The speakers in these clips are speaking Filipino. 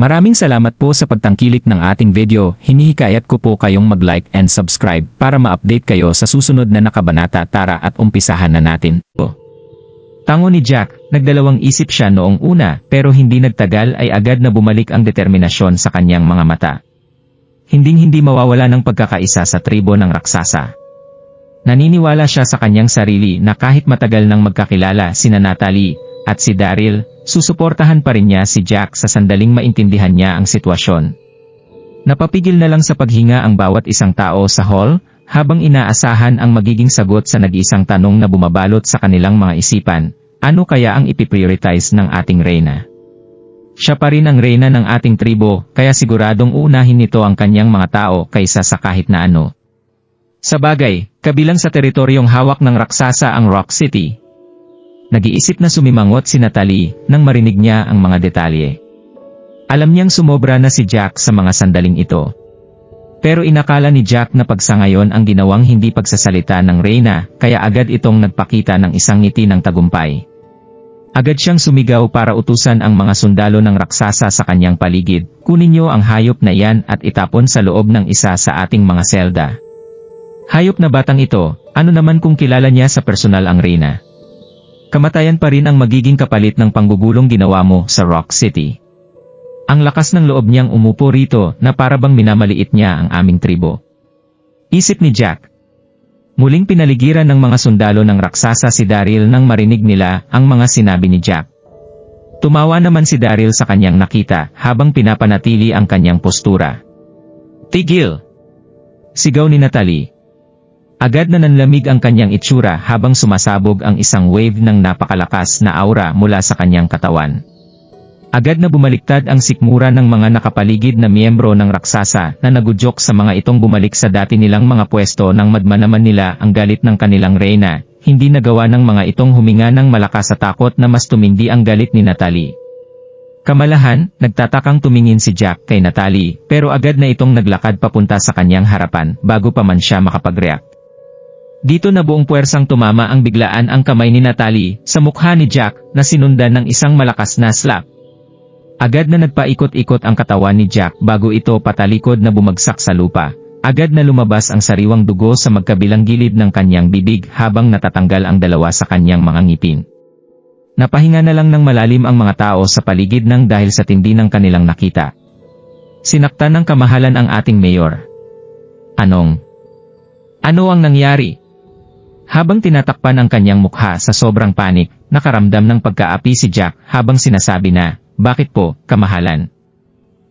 Maraming salamat po sa pagtangkilik ng ating video. Hinihikayat ko po kayong mag-like and subscribe para ma-update kayo sa susunod na nakabanata. Tara at umpisahan na natin. Tango ni Jack, nagdalawang isip siya noong una pero hindi nagtagal ay agad na bumalik ang determinasyon sa kanyang mga mata. Hinding-hindi mawawala ng pagkakaisa sa tribo ng raksasa. Naniniwala siya sa kanyang sarili na kahit matagal nang magkakilala sina Natalie at si Daryl, susuportahan pa rin niya si Jack sa sandaling maintindihan niya ang sitwasyon. Napapigil na lang sa paghinga ang bawat isang tao sa hall, habang inaasahan ang magiging sagot sa nag-iisang tanong na bumabalot sa kanilang mga isipan, ano kaya ang ipiprioritize ng ating reyna? Siya pa rin ang reyna ng ating tribo, kaya siguradong uunahin nito ang kanyang mga tao kaysa sa kahit na ano. Sa bagay, kabilang sa teritoryong hawak ng raksasa ang Rock City. Nag-iisip na sumimangot si Natalie nang marinig niya ang mga detalye. Alam niyang sumobra na si Jack sa mga sandaling ito. Pero inakala ni Jack na pagsangayon ang ginawang hindi pagsasalita ng reyna, kaya agad itong nagpakita ng isang ngiti ng tagumpay. Agad siyang sumigaw para utusan ang mga sundalo ng raksasa sa kanyang paligid, kunin niyo ang hayop na iyan at itapon sa loob ng isa sa ating mga selda. Hayop na batang ito, ano naman kung kilala niya sa personal ang reyna? Kamatayan pa rin ang magiging kapalit ng panggugulong ginawa mo sa Rock City. Ang lakas ng loob niyang umupo rito na parabang minamaliit niya ang aming tribo. Isip ni Jack. Muling pinaligiran ng mga sundalo ng raksasa si Daryl nang marinig nila ang mga sinabi ni Jack. Tumawa naman si Daryl sa kanyang nakita habang pinapanatili ang kanyang postura. Tigil! Sigaw ni Natalie. Agad na nanlamig ang kanyang itsura habang sumasabog ang isang wave ng napakalakas na aura mula sa kanyang katawan. Agad na bumaliktad ang sikmura ng mga nakapaligid na miyembro ng raksasa na nagudyok sa mga itong bumalik sa dati nilang mga pwesto nang madmanaman nila ang galit ng kanilang reyna. Hindi nagawa ng mga itong huminga ng malakas sa takot na mas tumindi ang galit ni Natalie. Kamalahan, nagtatakang tumingin si Jack kay Natalie pero agad na itong naglakad papunta sa kanyang harapan bago pa man siya makapag-react. Dito na buong puwersang tumama ang biglaan ang kamay ni Natalie sa mukha ni Jack na sinundan ng isang malakas na slap. Agad na nagpaikot-ikot ang katawan ni Jack bago ito patalikod na bumagsak sa lupa. Agad na lumabas ang sariwang dugo sa magkabilang gilid ng kanyang bibig habang natatanggal ang dalawa sa kanyang mga ngipin. Napahinga na lang ng malalim ang mga tao sa paligid nang dahil sa tindi ng kanilang nakita. Sinaktan ng kamahalan ang ating mayor. Ano ang nangyari? Habang tinatakpan ang kanyang mukha sa sobrang panik, nakaramdam ng pagkaapi si Jack habang sinasabi na, bakit po, kamahalan?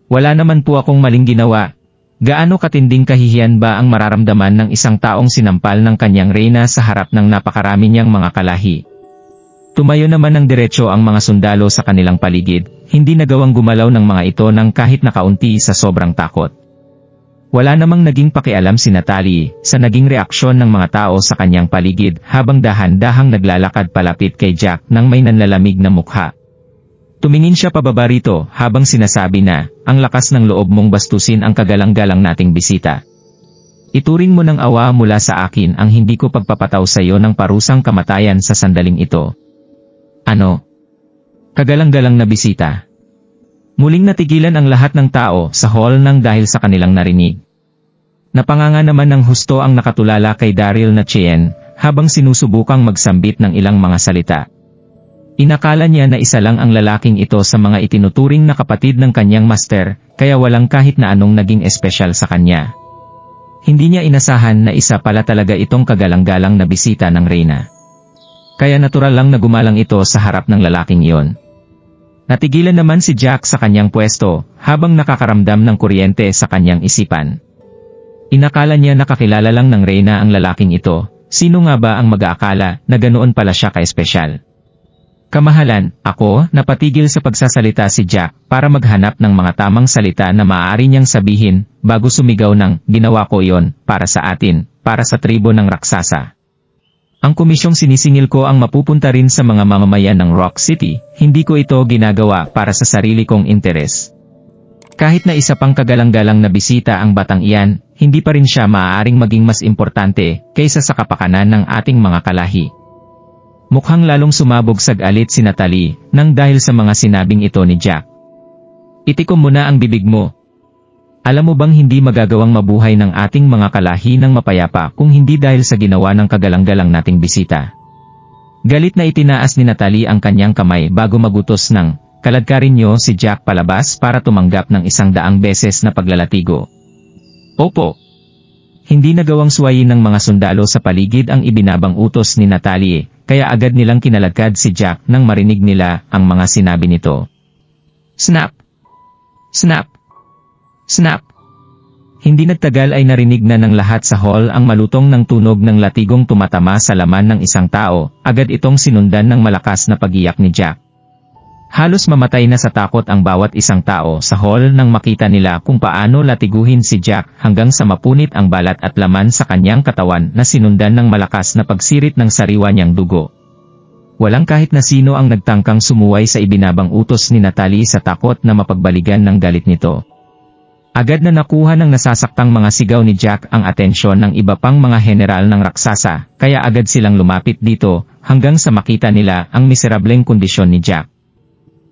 Wala naman po akong maling ginawa. Gaano katinding kahihiyan ba ang mararamdaman ng isang taong sinampal ng kanyang reyna sa harap ng napakarami niyang mga kalahi? Tumayo naman ng diretso ang mga sundalo sa kanilang paligid, hindi nagawang gumalaw ng mga ito ng kahit na kaunti sa sobrang takot. Wala namang naging pakialam si Natalie sa naging reaksyon ng mga tao sa kanyang paligid habang dahan-dahang naglalakad palapit kay Jack nang may nanlalamig na mukha. Tumingin siya pababa rito habang sinasabi na, ang lakas ng loob mong bastusin ang kagalang-galang nating bisita. Ituring mo ng awa mula sa akin ang hindi ko pagpapataw sa iyo ng parusang kamatayan sa sandaling ito. Ano? Kagalang-galang na bisita. Muling natigilan ang lahat ng tao sa hall nang dahil sa kanilang narinig. Napanganga naman ng husto ang nakatulala kay Daryl na Chien habang sinusubukang magsambit ng ilang mga salita. Inakala niya na isa lang ang lalaking ito sa mga itinuturing na kapatid ng kanyang master, kaya walang kahit na anong naging espesyal sa kanya. Hindi niya inasahan na isa pala talaga itong kagalang-galang na bisita ng reyna. Kaya natural lang na gumalang ito sa harap ng lalaking iyon. Natigilan naman si Jack sa kanyang pwesto habang nakakaramdam ng kuryente sa kanyang isipan. Inakala niya nakakilala lang ng reyna ang lalaking ito, sino nga ba ang mag-aakala na ganoon pala siya ka-espesyal? Kamahalan, ako, napatigil sa pagsasalita si Jack para maghanap ng mga tamang salita na maaari niyang sabihin bago sumigaw ng, ginawa ko iyon, para sa atin, para sa tribo ng raksasa. Ang komisyong sinisingil ko ang mapupunta rin sa mga mamamayan ng Rock City, hindi ko ito ginagawa para sa sarili kong interes. Kahit na isa pang kagalang-galang na bisita ang batang iyan, hindi pa rin siya maaaring maging mas importante kaysa sa kapakanan ng ating mga kalahi. Mukhang lalong sumabog sa galit si Natalie nang dahil sa mga sinabing ito ni Jack. Itikom mo na ang bibig mo. Alam mo bang hindi magagawang mabuhay ng ating mga kalahi ng mapayapa kung hindi dahil sa ginawa ng kagalang-galang nating bisita? Galit na itinaas ni Natalie ang kanyang kamay bago magutos ng kaladkarin niyo si Jack palabas para tumanggap ng 100 beses na paglalatigo. Opo. Hindi nagawang suwayin ng mga sundalo sa paligid ang ibinabang utos ni Natalie, kaya agad nilang kinaladkad si Jack nang marinig nila ang mga sinabi nito. Snap! Snap! Snap! Hindi nagtagal ay narinig na ng lahat sa hall ang malutong ng tunog ng latigong tumatama sa laman ng isang tao, agad itong sinundan ng malakas na pag-iyak ni Jack. Halos mamatay na sa takot ang bawat isang tao sa hall nang makita nila kung paano latiguhin si Jack hanggang sa mapunit ang balat at laman sa kanyang katawan na sinundan ng malakas na pagsirit ng sariwa niyang dugo. Walang kahit na sino ang nagtangkang sumuway sa ibinabang utos ni Natalie sa takot na mapagbaligan ng galit nito. Agad na nakuha ng nasasaktang mga sigaw ni Jack ang atensyon ng iba pang mga general ng raksasa, kaya agad silang lumapit dito hanggang sa makita nila ang miserableng kondisyon ni Jack.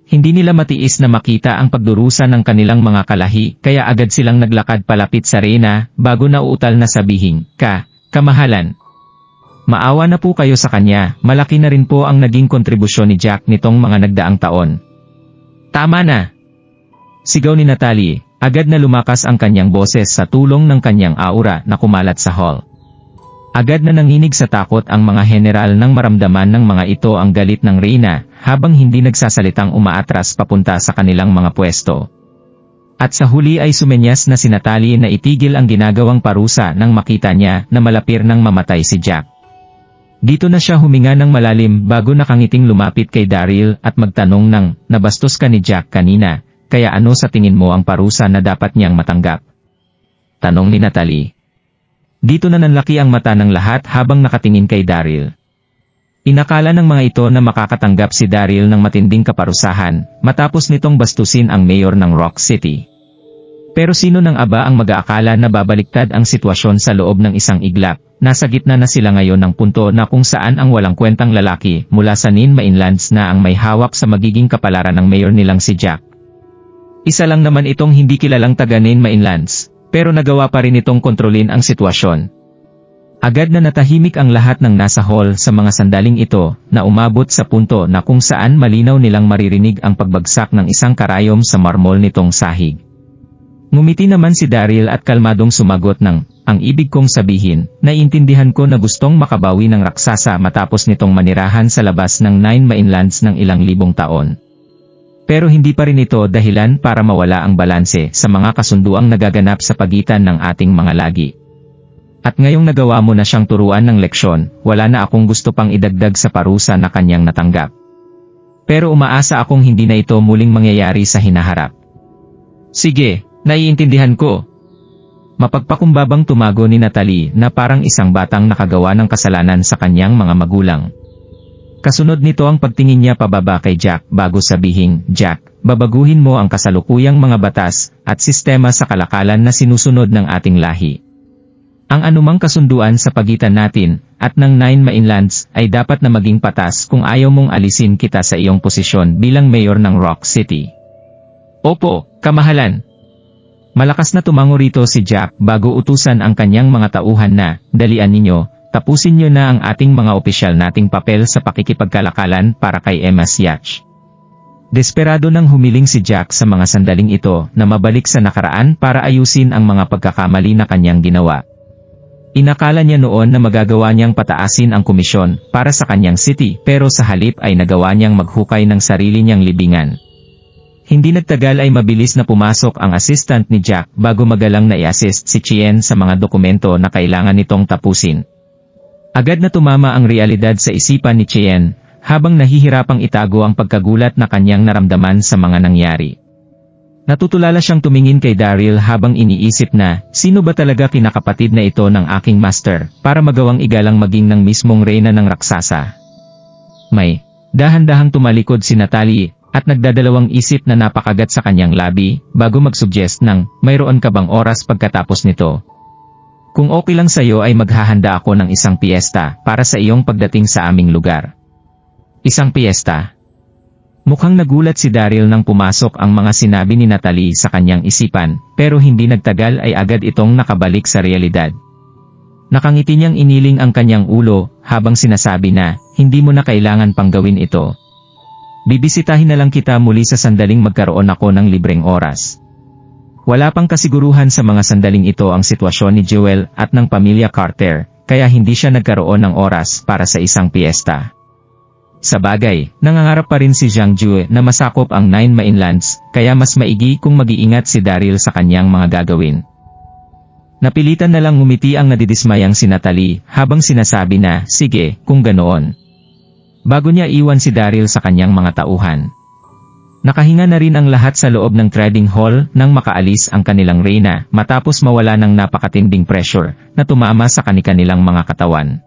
Hindi nila matiis na makita ang pagdurusa ng kanilang mga kalahi, kaya agad silang naglakad palapit sa Reyna bago nauutal na sabihin, kamahalan. Maawa na po kayo sa kanya, malaki na rin po ang naging kontribusyon ni Jack nitong mga nagdaang taon. Tama na! Sigaw ni Natalie. Agad na lumakas ang kanyang boses sa tulong ng kanyang aura na kumalat sa hall. Agad na nanginig sa takot ang mga general nang maramdaman ng mga ito ang galit ng Reyna habang hindi nagsasalitang umaatras papunta sa kanilang mga pwesto. At sa huli ay sumenyas na si Natalie na itigil ang ginagawang parusa nang makita niya na malapir nang mamatay si Jack. Dito na siya huminga ng malalim bago nakangiting lumapit kay Daryl at magtanong ng, nabastos ka ni Jack kanina? Kaya ano sa tingin mo ang parusa na dapat niyang matanggap? Tanong ni Natalie. Dito na nanlaki ang mata ng lahat habang nakatingin kay Daryl. Inakala ng mga ito na makakatanggap si Daryl ng matinding kaparusahan, matapos nitong bastusin ang mayor ng Rock City. Pero sino nang aba ang mag-aakala na babaliktad ang sitwasyon sa loob ng isang iglap? Nasa gitna na sila ngayon ng punto na kung saan ang walang kwentang lalaki mula sa Ninma Inlands na ang may hawak sa magiging kapalaran ng mayor nilang si Jack. Isa lang naman itong hindi kilalang taga Ninma Inlands, pero nagawa pa rin itong kontrolin ang sitwasyon. Agad na natahimik ang lahat ng nasa hall sa mga sandaling ito na umabot sa punto na kung saan malinaw nilang maririnig ang pagbagsak ng isang karayom sa marmol nitong sahig. Ngumiti naman si Daryl at kalmadong sumagot ng, ang ibig kong sabihin, naiintindihan ko na gustong makabawi ng raksasa matapos nitong manirahan sa labas ng Ninma Inlands ng ilang libong taon. Pero hindi pa rin ito dahilan para mawala ang balanse sa mga kasunduang nagaganap sa pagitan ng ating mga lagi. At ngayong nagawa mo na siyang turuan ng leksyon, wala na akong gusto pang idagdag sa parusa na kanyang natanggap. Pero umaasa akong hindi na ito muling mangyayari sa hinaharap. Sige, naiintindihan ko. Mapagpakumbabang tumago ni Natalie na parang isang batang nakagawa ng kasalanan sa kanyang mga magulang. Kasunod nito ang pagtingin niya pababa kay Jack bago sabihing, Jack, babaguhin mo ang kasalukuyang mga batas at sistema sa kalakalan na sinusunod ng ating lahi. Ang anumang kasunduan sa pagitan natin at ng Ninma Inlands ay dapat na maging patas kung ayaw mong alisin kita sa iyong posisyon bilang mayor ng Rock City. Opo, kamahalan. Malakas na tumango rito si Jack bago utusan ang kanyang mga tauhan na, dalian ninyo, tapusin nyo na ang ating mga opisyal nating papel sa pakikipagkalakalan para kay Emma Siach. Desperado nang humiling si Jack sa mga sandaling ito na mabalik sa nakaraan para ayusin ang mga pagkakamali na kanyang ginawa. Inakala niya noon na magagawa niyang pataasin ang komisyon para sa kanyang city pero sa halip ay nagawa niyang maghukay ng sarili niyang libingan. Hindi nagtagal ay mabilis na pumasok ang assistant ni Jack bago magalang na i-assist si Chien sa mga dokumento na kailangan nitong tapusin. Agad na tumama ang realidad sa isipan ni Chien, habang nahihirapang itago ang pagkagulat na kanyang naramdaman sa mga nangyari. Natutulala siyang tumingin kay Daryl habang iniisip na, sino ba talaga kinakapatid na ito ng aking master, para magawang igalang maging ng mismong reyna ng raksasa. May, dahan-dahang tumalikod si Natalie, at nagdadalawang isip na napakagat sa kanyang labi, bago mag-suggest ng, mayroon ka bang oras pagkatapos nito? Kung okay lang sa'yo ay maghahanda ako ng isang piyesta para sa iyong pagdating sa aming lugar. Isang piyesta? Mukhang nagulat si Daryl nang pumasok ang mga sinabi ni Natalie sa kanyang isipan, pero hindi nagtagal ay agad itong nakabalik sa realidad. Nakangiti niyang iniling ang kanyang ulo, habang sinasabi na, hindi mo na kailangan pang gawin ito. Bibisitahin na lang kita muli sa sandaling magkaroon ako ng libreng oras. Wala pang kasiguruhan sa mga sandaling ito ang sitwasyon ni Jewel at ng pamilya Carter, kaya hindi siya nagkaroon ng oras para sa isang piyesta. Sa bagay, nangangarap pa rin si Jiang Jue na masakop ang 9 Mainlands, kaya mas maigi kung mag-iingat si Daryl sa kanyang mga gagawin. Napilitan na lang ngumiti ang nadidismayang si Natalie habang sinasabi na, sige, kung ganoon. Bago niya iwan si Daryl sa kanyang mga tauhan. Nakahinga na rin ang lahat sa loob ng trading hall nang makaalis ang kanilang reyna matapos mawala ng napakatinding pressure na tumama sa kanilang mga katawan.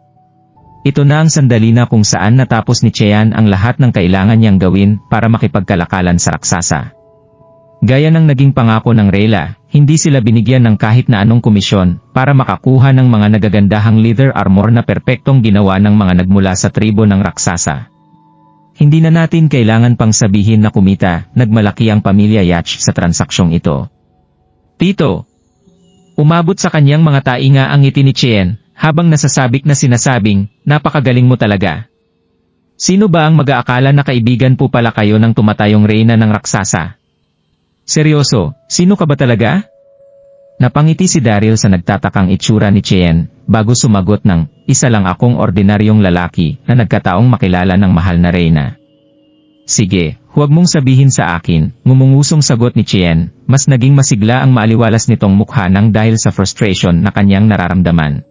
Ito na ang sandali na kung saan natapos ni Cheyan ang lahat ng kailangan niyang gawin para makipagkalakalan sa raksasa. Gaya ng naging pangako ng Reyla, hindi sila binigyan ng kahit na anong komisyon para makakuha ng mga nagagandahang leather armor na perpektong ginawa ng mga nagmula sa tribo ng raksasa. Hindi na natin kailangan pang sabihin na kumita, nagmalaki ang pamilya Yach sa transaksyong ito. Tito! Umabot sa kanyang mga tainga ang ngiti ni Chien, habang nasasabik na sinasabing, napakagaling mo talaga. Sino ba ang mag-aakala na kaibigan po pala kayo ng tumatayong reyna ng raksasa? Seryoso, sino ka ba talaga? Napangiti si Daryl sa nagtatakang itsura ni Chien, bago sumagot ng, isa lang akong ordinaryong lalaki na nagkataong makilala ng mahal na reyna. Sige, huwag mong sabihin sa akin, ngumungusong sagot ni Chien, mas naging masigla ang maaliwalas nitong mukha nang dahil sa frustration na kanyang nararamdaman.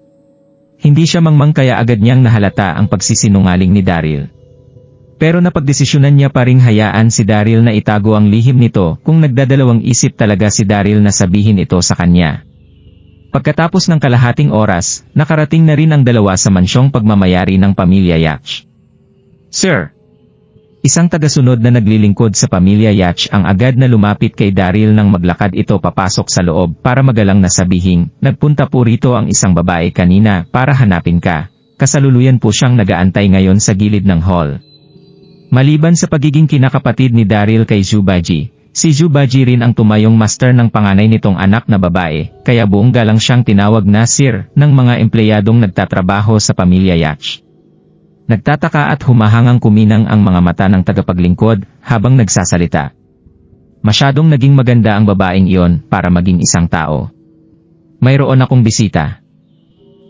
Hindi siya mangmang kaya agad niyang nahalata ang pagsisinungaling ni Daryl. Pero napagdesisyonan niya pa ring hayaan si Daryl na itago ang lihim nito kung nagdadalawang isip talaga si Daryl na sabihin ito sa kanya. Pagkatapos ng kalahating oras, nakarating na rin ang dalawa sa mansyong pagmamayari ng pamilya Yach. Sir! Isang tagasunod na naglilingkod sa pamilya Yach ang agad na lumapit kay Daryl nang maglakad ito papasok sa loob para magalang na sabihing, nagpunta po rito ang isang babae kanina para hanapin ka. Kasaluluyan po siyang nagaantay ngayon sa gilid ng hall. Maliban sa pagiging kinakapatid ni Daryl kay Zubaji, si Zubaji rin ang tumayong master ng panganay nitong anak na babae, kaya buong galang siyang tinawag na Sir ng mga empleyadong nagtatrabaho sa pamilya Yach. Nagtataka at humahangang kuminang ang mga mata ng tagapaglingkod habang nagsasalita. Masyadong naging maganda ang babaeng iyon para maging isang tao. Mayroon akong bisita.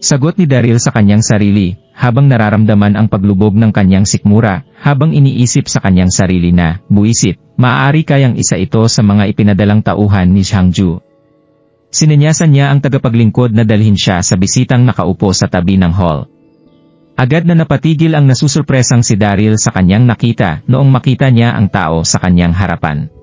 Sagot ni Daryl sa kanyang sarili, habang nararamdaman ang paglubog ng kanyang sikmura, habang iniisip sa kanyang sarili na, buisit, maaari kayang isa ito sa mga ipinadalang tauhan ni Jiangju. Sinenyasan niya ang tagapaglingkod na dalhin siya sa bisitang nakaupo sa tabi ng hall. Agad na napatigil ang nasusurpresang si Daryl sa kanyang nakita noong makita niya ang tao sa kanyang harapan.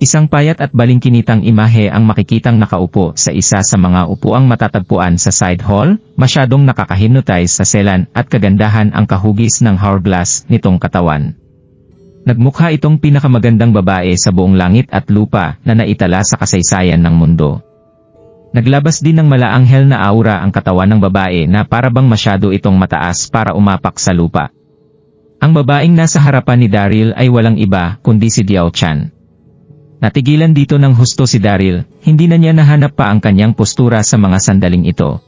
Isang payat at balingkinitang imahe ang makikitang nakaupo sa isa sa mga upuang matatagpuan sa side hall, masyadong nakaka-hypnotize sa selan at kagandahan ang kahugis ng hourglass nitong katawan. Nagmukha itong pinakamagandang babae sa buong langit at lupa na naitala sa kasaysayan ng mundo. Naglabas din ng malaanghel na aura ang katawan ng babae na parabang masyado itong mataas para umapak sa lupa. Ang babaeng nasa harapan ni Daryl ay walang iba kundi si Diao Chan. Natigilan dito ng husto si Daryl, hindi na niya nahanap pa ang kanyang postura sa mga sandaling ito.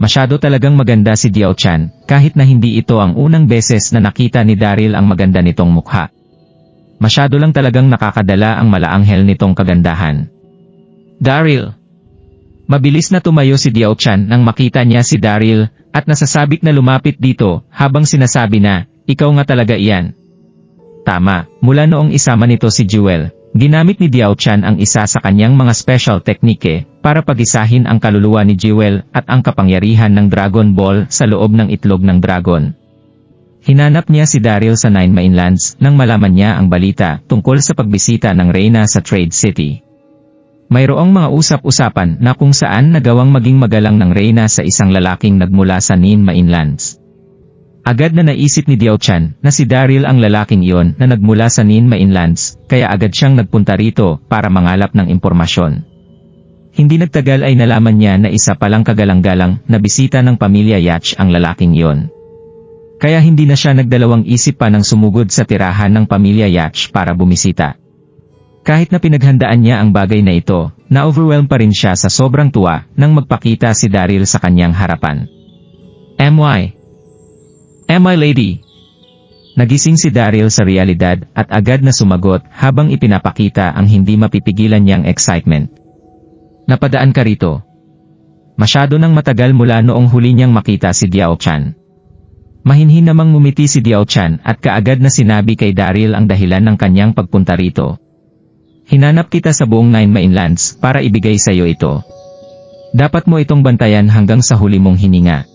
Masyado talagang maganda si Diao Chan, kahit na hindi ito ang unang beses na nakita ni Daryl ang maganda nitong mukha. Masyado lang talagang nakakadala ang malaanghel nitong kagandahan. Daryl! Mabilis na tumayo si Diao Chan nang makita niya si Daryl, at nasasabik na lumapit dito habang sinasabi na, ikaw nga talaga iyan. Tama, mula noong isama nito si Jewel. Ginamit ni Diao Chan ang isa sa kanyang mga special teknike para pagisahin ang kaluluwa ni Jewel at ang kapangyarihan ng Dragon Ball sa loob ng itlog ng dragon. Hinanap niya si Daryl sa 9 Mainlands nang malaman niya ang balita tungkol sa pagbisita ng Reyna sa Trade City. Mayroong mga usap-usapan na kung saan nagawang maging magalang ng Reyna sa isang lalaking nagmula sa 9 Mainlands. Agad na naisip ni Diao Chan na si Daryl ang lalaking iyon na nagmula sa 9 Mainlands, kaya agad siyang nagpunta rito para mangalap ng impormasyon. Hindi nagtagal ay nalaman niya na isa palang kagalang-galang na bisita ng pamilya Yach ang lalaking iyon. Kaya hindi na siya nagdalawang isip pa nang sumugod sa tirahan ng pamilya Yach para bumisita. Kahit na pinaghandaan niya ang bagay na ito, na-overwhelm pa rin siya sa sobrang tuwa nang magpakita si Daryl sa kanyang harapan. Am I lady? Nagising si Daryl sa realidad at agad na sumagot habang ipinapakita ang hindi mapipigilan niyang excitement. Napadaan ka rito. Masyado nang matagal mula noong huli niyang makita si Diao Chan. Mahinhin namang ngumiti si Diao Chan at kaagad na sinabi kay Daryl ang dahilan ng kanyang pagpunta rito. Hinanap kita sa buong Nine Mainlands para ibigay sa iyo ito. Dapat mo itong bantayan hanggang sa huli mong hininga.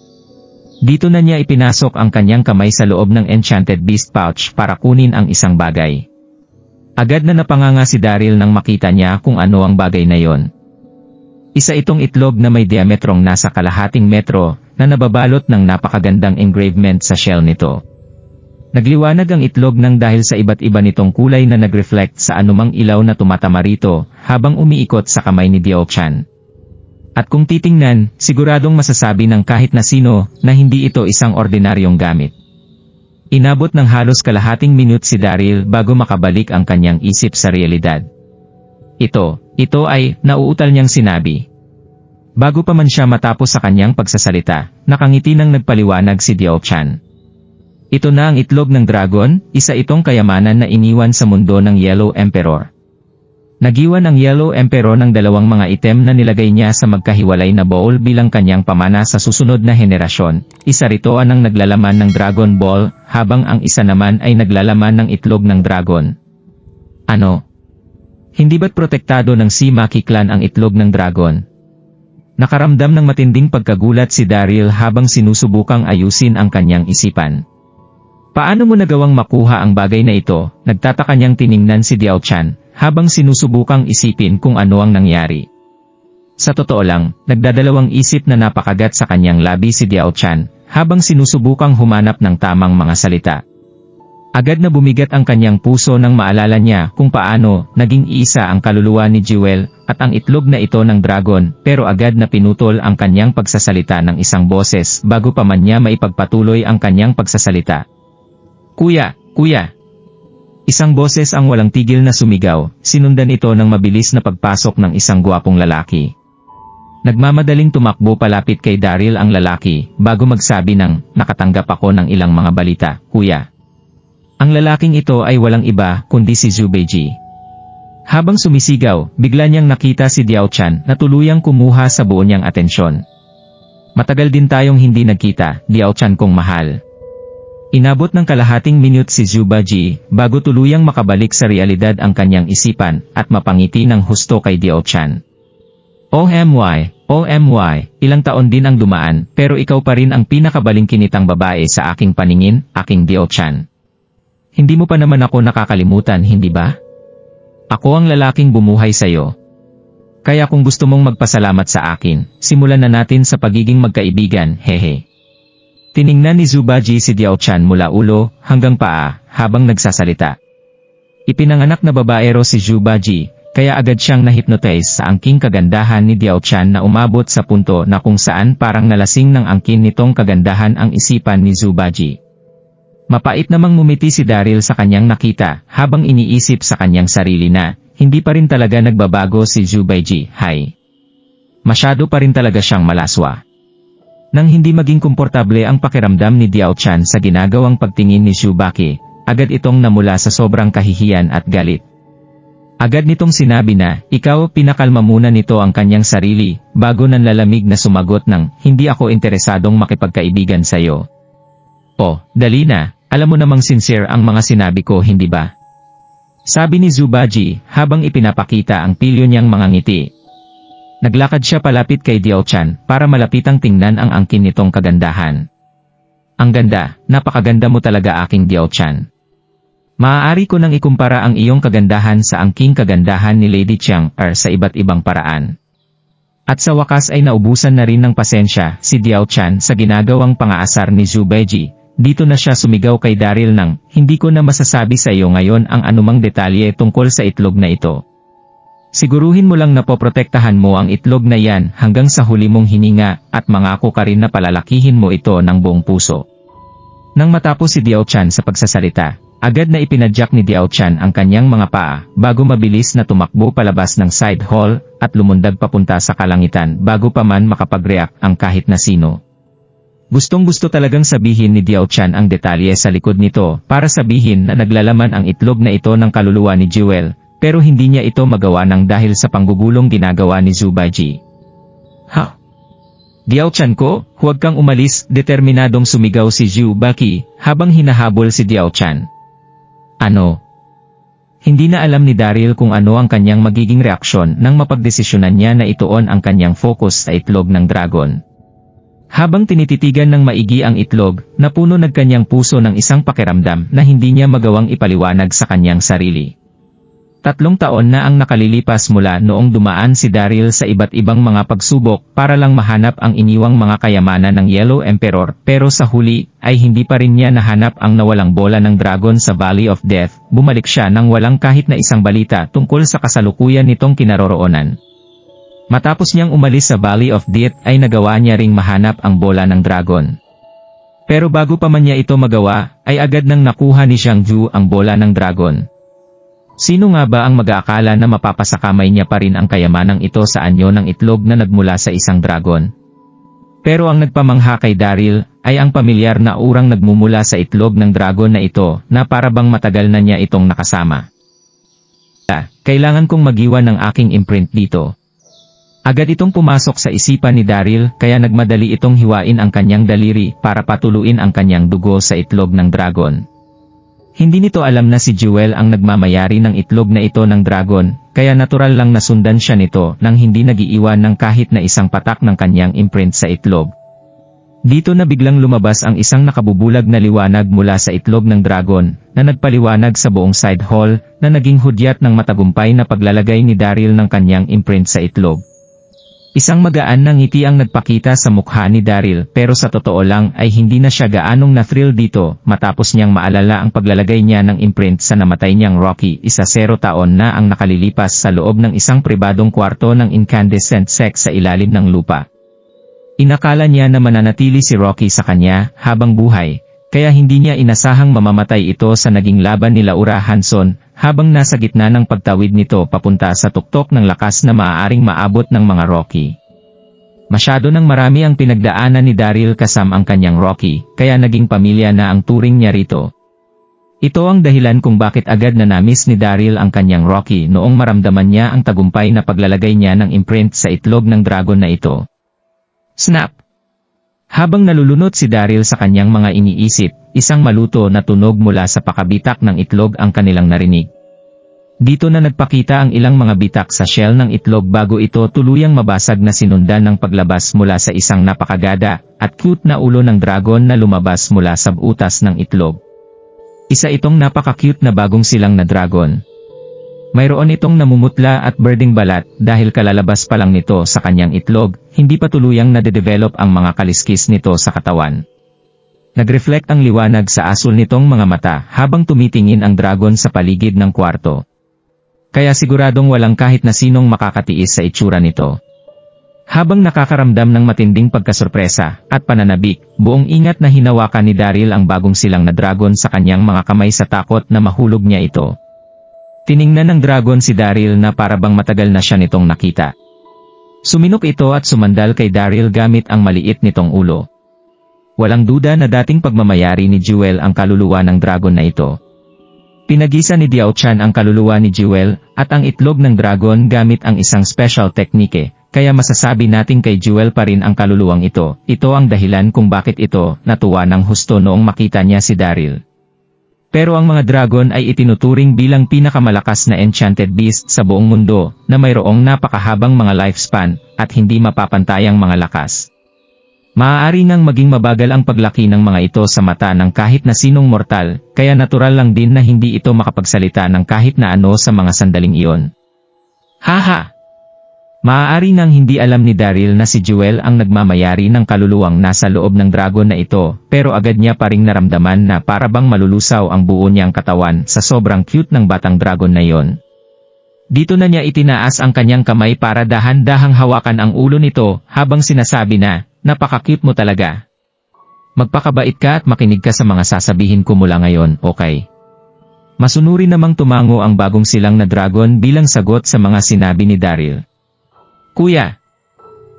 Dito na niya ipinasok ang kanyang kamay sa loob ng Enchanted Beast Pouch para kunin ang isang bagay. Agad na napanganga si Daryl nang makita niya kung ano ang bagay na yon. Isa itong itlog na may diametrong nasa kalahating metro na nababalot ng napakagandang engravement sa shell nito. Nagliwanag ang itlog nang dahil sa iba't iba nitong kulay na nag-reflect sa anumang ilaw na tumatama rito habang umiikot sa kamay ni Diao Chan. At kung titingnan, siguradong masasabi ng kahit na sino na hindi ito isang ordinaryong gamit. Inabot ng halos kalahating minute si Daryl bago makabalik ang kanyang isip sa realidad. Ito ay, nauutal niyang sinabi. Bago pa man siya matapos sa kanyang pagsasalita, nakangiti nang nagpaliwanag si Diao Chan. Ito na ang itlog ng dragon, isa itong kayamanan na iniwan sa mundo ng Yellow Emperor. Nagiwan ang Yellow Emperor ng dalawang mga item na nilagay niya sa magkahiwalay na bowl bilang kanyang pamana sa susunod na henerasyon. Isa rito ang naglalaman ng Dragon Ball, habang ang isa naman ay naglalaman ng itlog ng dragon. Ano? Hindi ba't protektado ng si Maki Clan ang itlog ng dragon? Nakaramdam ng matinding pagkagulat si Daryl habang sinusubukang ayusin ang kanyang isipan. Paano mo nagawang makuha ang bagay na ito? Nagtataka niyang tiningnan si Diao Chan, habang sinusubukang isipin kung ano ang nangyari. Sa totoo lang, nagdadalawang isip na napakagat sa kanyang labi si Diao Chan, habang sinusubukang humanap ng tamang mga salita. Agad na bumigat ang kanyang puso nang maalala niya kung paano naging isa ang kaluluwa ni Jewel at ang itlog na ito ng dragon, pero agad na pinutol ang kanyang pagsasalita ng isang boses bago pa man niya maipagpatuloy ang kanyang pagsasalita. Kuya! Isang boses ang walang tigil na sumigaw, sinundan ito ng mabilis na pagpasok ng isang gwapong lalaki. Nagmamadaling tumakbo palapit kay Daryl ang lalaki, bago magsabi ng, nakatanggap ako ng ilang mga balita, kuya. Ang lalaking ito ay walang iba kundi si Zhu Beiji. Habang sumisigaw, bigla niyang nakita si Diao Chan na tuluyang kumuha sa buo niyang atensyon. Matagal din tayong hindi nagkita, Diao Chan kong mahal. Inabot ng kalahating minute si Zhu Beiji bago tuluyang makabalik sa realidad ang kanyang isipan at mapangiti ng husto kay Diao Chan. OMY, ilang taon din ang dumaan pero ikaw pa rin ang pinakabalingkinitang babae sa aking paningin, aking Diao Chan. Hindi mo pa naman ako nakakalimutan, hindi ba? Ako ang lalaking bumuhay sa'yo. Kaya kung gusto mong magpasalamat sa akin, simulan na natin sa pagiging magkaibigan, hehe. Tiningnan ni Zhu Beiji si Diao Chan mula ulo hanggang paa habang nagsasalita. Ipinanganak na babaero si Zhu Beiji, kaya agad siyang na-hypnotize sa angking kagandahan ni Diao Chan na umabot sa punto na kung saan parang nalasing ng angkin nitong kagandahan ang isipan ni Zhu Beiji. Mapait namang ngumiti si Daryl sa kanyang nakita habang iniisip sa kanyang sarili na hindi pa rin talaga nagbabago si Zhu Beiji, Masyado pa rin talaga siyang malaswa. Nang hindi maging komportable ang pakiramdam ni Diao Chan sa ginagawang pagtingin ni Zhu Beiji, agad itong namula sa sobrang kahihiyan at galit. Agad nitong sinabi na, ikaw, pinakalma muna nito ang kanyang sarili, bago nanlalamig na sumagot ng, hindi ako interesadong makipagkaibigan sa'yo. Oh, dali na, alam mo namang sincere ang mga sinabi ko, hindi ba? Sabi ni Zhu Beiji habang ipinapakita ang pilyo niyang mga ngiti. Naglakad siya palapit kay Diao Chan para malapitang tingnan ang angkin nitong kagandahan. Ang ganda, napakaganda mo talaga aking Diao Chan. Maaari ko nang ikumpara ang iyong kagandahan sa angking kagandahan ni Lady Chiang sa iba't ibang paraan. At sa wakas ay naubusan na rin ng pasensya si Diao Chan sa ginagawang pangaasar ni Zhu Beiji. Dito na siya sumigaw kay Daryl ng, hindi ko na masasabi sa iyo ngayon ang anumang detalye tungkol sa itlog na ito. Siguruhin mo lang na poprotektahan mo ang itlog na yan hanggang sa huli mong hininga at mangako ka rin na palalakihin mo ito ng buong puso. Nang matapos si Diao Chan sa pagsasalita, agad na ipinadyak ni Diao Chan ang kanyang mga paa bago mabilis na tumakbo palabas ng side hall at lumundag papunta sa kalangitan bago pa man makapag-react ang kahit na sino. Gustong-gusto talagang sabihin ni Diao Chan ang detalye sa likod nito para sabihin na naglalaman ang itlog na ito ng kaluluwa ni Jewel, pero hindi niya ito magawa ng dahil sa panggugulong ginagawa ni Zhu Baiji. Ha? Diao Chan ko, huwag kang umalis, determinadong sumigaw si Zhu Baiji habang hinahabol si Diao Chan. Ano? Hindi na alam ni Daryl kung ano ang kanyang magiging reaksyon nang mapagdesisyonan niya na ituon ang kanyang focus sa itlog ng dragon. Habang tinititigan ng maigi ang itlog, napuno nagkanyang puso ng isang pakiramdam na hindi niya magawang ipaliwanag sa kanyang sarili. 3 taon na ang nakalilipas mula noong dumaan si Daryl sa iba't ibang mga pagsubok para lang mahanap ang iniwang mga kayamanan ng Yellow Emperor, pero sa huli ay hindi pa rin niya nahanap ang nawalang bola ng dragon sa Valley of Death. Bumalik siya nang walang kahit na isang balita tungkol sa kasalukuyan nitong kinaroroonan. Matapos niyang umalis sa Valley of Death ay nagawa niya ring mahanap ang bola ng dragon. Pero bago pa man niya ito magawa, ay agad nang nakuha ni Xiang Ju ang bola ng dragon. Sino nga ba ang mag-aakala na mapapasakamay niya pa rin ang kayamanang ito sa anyo ng itlog na nagmula sa isang dragon? Pero ang nagpamangha kay Daryl ay ang pamilyar na urang nagmumula sa itlog ng dragon na ito na parabang matagal na niya itong nakasama. Kailangan kong magiwan ng aking imprint dito. Agad itong pumasok sa isipan ni Daryl kaya nagmadali itong hiwain ang kanyang daliri para patuluin ang kanyang dugo sa itlog ng dragon. Hindi nito alam na si Jewel ang nagmamayari ng itlog na ito ng dragon, kaya natural lang nasundan siya nito nang hindi nagiiwan ng kahit na isang patak ng kanyang imprint sa itlog. Dito na biglang lumabas ang isang nakabubulag na liwanag mula sa itlog ng dragon, na nagpaliwanag sa buong side hall, na naging hudyat ng matagumpay na paglalagay ni Daryl ng kanyang imprint sa itlog. Isang magaan na ngiti ang nagpakita sa mukha ni Daryl, pero sa totoo lang ay hindi na siya gaanong na-thrill dito matapos niyang maalala ang paglalagay niya ng imprint sa namatay niyang Rocky. 10 taon na ang nakalilipas sa loob ng isang pribadong kwarto ng incandescent sex sa ilalim ng lupa. Inakala niya na mananatili si Rocky sa kanya habang buhay, kaya hindi niya inasahang mamamatay ito sa naging laban ni Laura Hanson, habang nasa gitna ng pagtawid nito papunta sa tuktok ng lakas na maaaring maabot ng mga Rocky. Masyado nang marami ang pinagdaanan ni Daryl kasama ang kanyang Rocky, kaya naging pamilya na ang turing niya rito. Ito ang dahilan kung bakit agad na na-miss ni Daryl ang kanyang Rocky noong maramdaman niya ang tagumpay na paglalagay niya ng imprint sa itlog ng dragon na ito. Snap! Habang nalulunod si Daryl sa kanyang mga iniisip, isang maluto na tunog mula sa pakabitak ng itlog ang kanilang narinig. Dito na nagpakita ang ilang mga bitak sa shell ng itlog bago ito tuluyang mabasag na sinundan ng paglabas mula sa isang napakagada at cute na ulo ng dragon na lumabas mula sa butas ng itlog. Isa itong napaka-cute na bagong silang na dragon. Mayroon itong namumutla at birding balat dahil kalalabas pa lang nito sa kanyang itlog, hindi pa tuluyang nade-develop ang mga kaliskis nito sa katawan. Nag-reflect ang liwanag sa asul nitong mga mata habang tumitingin ang dragon sa paligid ng kwarto. Kaya siguradong walang kahit na sinong makakatiis sa itsura nito. Habang nakakaramdam ng matinding pagkasurpresa at pananabik, buong ingat na hinawakan ni Daryl ang bagong silang na dragon sa kanyang mga kamay sa takot na mahulog niya ito. Tiningnan ng dragon si Daryl na parabang matagal na siya nitong nakita. Suminok ito at sumandal kay Daryl gamit ang maliit nitong ulo. Walang duda na dating pagmamayari ni Jewel ang kaluluwa ng dragon na ito. Pinagisa ni Diao Chan ang kaluluwa ni Jewel at ang itlog ng dragon gamit ang isang special teknike, kaya masasabi nating kay Jewel pa rin ang kaluluwang ito. Ito ang dahilan kung bakit ito natuwa ng husto noong makita niya si Daryl. Pero ang mga dragon ay itinuturing bilang pinakamalakas na enchanted beast sa buong mundo, na mayroong napakahabang mga lifespan, at hindi mapapantayang mga lakas. Maaari ngang maging mabagal ang paglaki ng mga ito sa mata ng kahit na sinong mortal, kaya natural lang din na hindi ito makapagsalita ng kahit na ano sa mga sandaling iyon. Haha! Maaari nang hindi alam ni Daryl na si Jewel ang nagmamayari ng kaluluwang nasa loob ng dragon na ito, pero agad niya pa ring naramdaman na parabang malulusaw ang buo niyang katawan sa sobrang cute ng batang dragon na iyon. Dito na niya itinaas ang kanyang kamay para dahan-dahang hawakan ang ulo nito habang sinasabi na, "Napaka-cute mo talaga." Magpakabait ka at makinig ka sa mga sasabihin ko mula ngayon, okay? Masunuri namang tumango ang bagong silang na dragon bilang sagot sa mga sinabi ni Daryl. Kuya!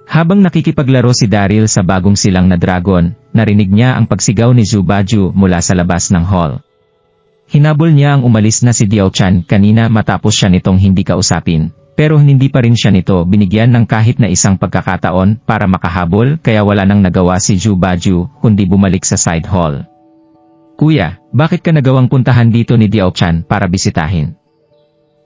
Habang nakikipaglaro si Daryl sa bagong silang na dragon, narinig niya ang pagsigaw ni Zubaju mula sa labas ng hall. Hinabol niya ang umalis na si Diao-chan kanina matapos siya nitong hindi kausapin, pero hindi pa rin siya nito binigyan ng kahit na isang pagkakataon para makahabol kaya wala nang nagawa si Zubaju kundi bumalik sa side hall. Kuya, bakit ka nagawang puntahan dito ni Diao-chan para bisitahin?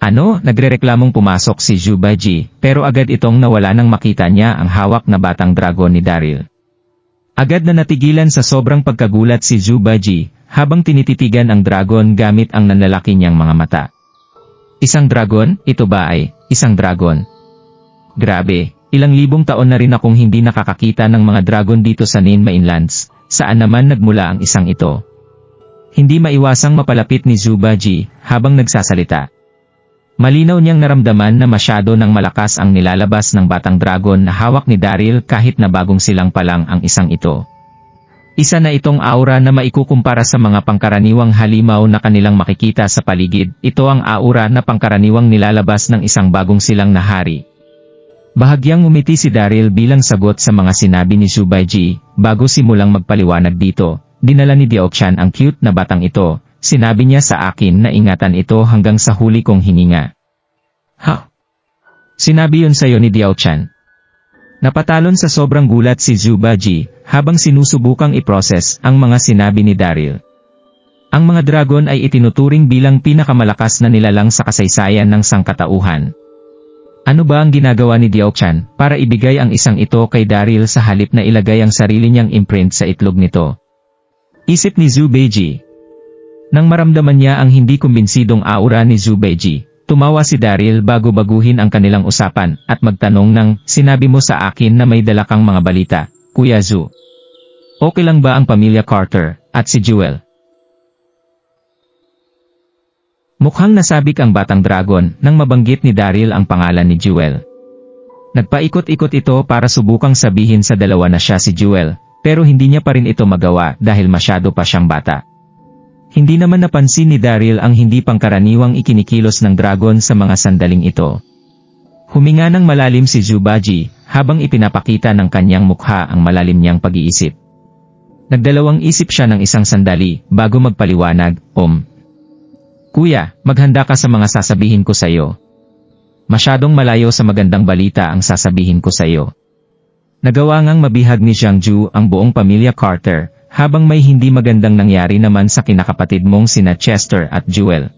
Ano, nagrereklamong pumasok si Zubaju, pero agad itong nawala nang makita niya ang hawak na batang dragon ni Daryl. Agad na natigilan sa sobrang pagkagulat si Zubaju, habang tinititigan ang dragon gamit ang nanlalaki niyang mga mata. Isang dragon? Ito ba ay isang dragon? Grabe, ilang libong taon na rin akong hindi nakakakita ng mga dragon dito sa Nin Mainlands, saan naman nagmula ang isang ito? Hindi maiwasang mapalapit ni Zubaju habang nagsasalita. Malinaw niyang naramdaman na masyado ng malakas ang nilalabas ng batang dragon na hawak ni Daryl kahit na bagong silang pa lang ang isang ito. Isa na itong aura na maikukumpara sa mga pangkaraniwang halimaw na kanilang makikita sa paligid. Ito ang aura na pangkaraniwang nilalabas ng isang bagong silang na hari. Bahagyang umiti si Daryl bilang sagot sa mga sinabi ni Zubaju. Bago simulang magpaliwanag dito, dinala ni Diao-chan ang cute na batang ito. Sinabi niya sa akin na ingatan ito hanggang sa huli kong hininga. Ha? Sinabi yun sa'yo ni Diao-chan? Napatalon sa sobrang gulat si Zubaju habang sinusubukang iproses ang mga sinabi ni Daryl. Ang mga dragon ay itinuturing bilang pinakamalakas na nilalang sa kasaysayan ng sangkatauhan. Ano ba ang ginagawa ni Diao-chan para ibigay ang isang ito kay Daryl sa halip na ilagay ang sarili niyang imprint sa itlog nito? Isip ni Zubaju. Nang maramdaman niya ang hindi kumbinsidong aura ni Zubaju, tumawa si Daryl bago baguhin ang kanilang usapan at magtanong ng, sinabi mo sa akin na may dala kang mga balita, Kuya Zu. Okay lang ba ang pamilya Carter at si Jewel? Mukhang nasabik ang batang dragon nang mabanggit ni Daryl ang pangalan ni Jewel. Nagpaikot-ikot ito para subukang sabihin sa dalawa na siya si Jewel, pero hindi niya pa rin ito magawa dahil masyado pa siyang bata. Hindi naman napansin ni Daryl ang hindi pangkaraniwang ikinikilos ng dragon sa mga sandaling ito. Huminga ng malalim si Zubaju habang ipinapakita ng kanyang mukha ang malalim niyang pag-iisip. Nagdalawang isip siya ng isang sandali bago magpaliwanag, Kuya, maghanda ka sa mga sasabihin ko sa iyo. Masyadong malayo sa magandang balita ang sasabihin ko sa iyo. Nagawa ngang mabihag ni Jiangju ang buong pamilya Carter, habang may hindi magandang nangyari naman sa kinakapatid mong sina Chester at Jewel.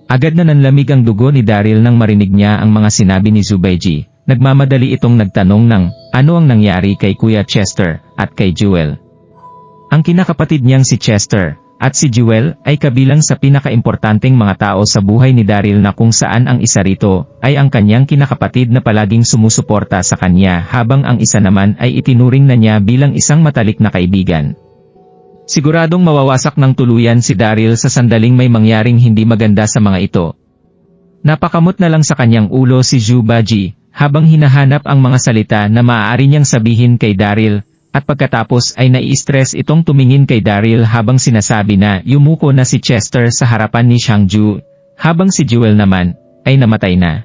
Agad na nanlamig ang dugo ni Daryl nang marinig niya ang mga sinabi ni Zubaju. Nagmamadali itong nagtanong ng, ano ang nangyari kay Kuya Chester at kay Jewel? Ang kinakapatid niyang si Chester at si Jewel ay kabilang sa pinakaimportanteng mga tao sa buhay ni Daryl na kung saan ang isa rito ay ang kanyang kinakapatid na palaging sumusuporta sa kanya habang ang isa naman ay itinuring na niya bilang isang matalik na kaibigan. Siguradong mawawasak ng tuluyan si Daryl sa sandaling may mangyaring hindi maganda sa mga ito. Napakamot na lang sa kanyang ulo si Zubaju habang hinahanap ang mga salita na maaari niyang sabihin kay Daryl, at pagkatapos ay nai-stress itong tumingin kay Daryl habang sinasabi na yumuko na si Chester sa harapan ni Jiangju, habang si Jewel naman ay namatay na.